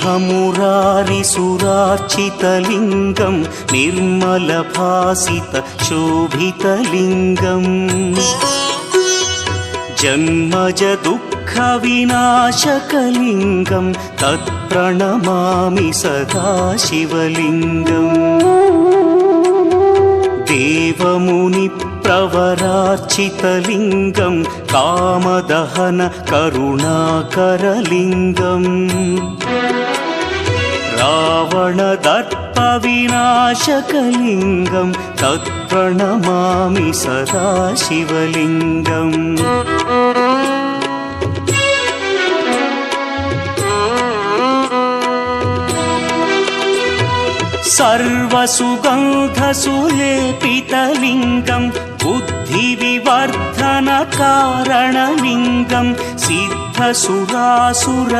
ब्रह्ममुरारिसुरार्चितलिङ्गं निर्मलभासितशोभितलिङ्गम् जन्मजदुःखविनाशकलिङ्गं तत्प्रणमामि सदा शिवलिङ्गम् देवमुनिप्रवरार्चितलिङ्गं कामदहन करुणाकरलिङ्गम् रावणदर्पविनाशकलिङ्गं तत्प्रणमामि सदा शिवलिङ्गम् सर्वसुगन्धसुलेपितलिङ्गं बुद्धिविवर्धनकारणलिङ्गं सिद्धसुरासुर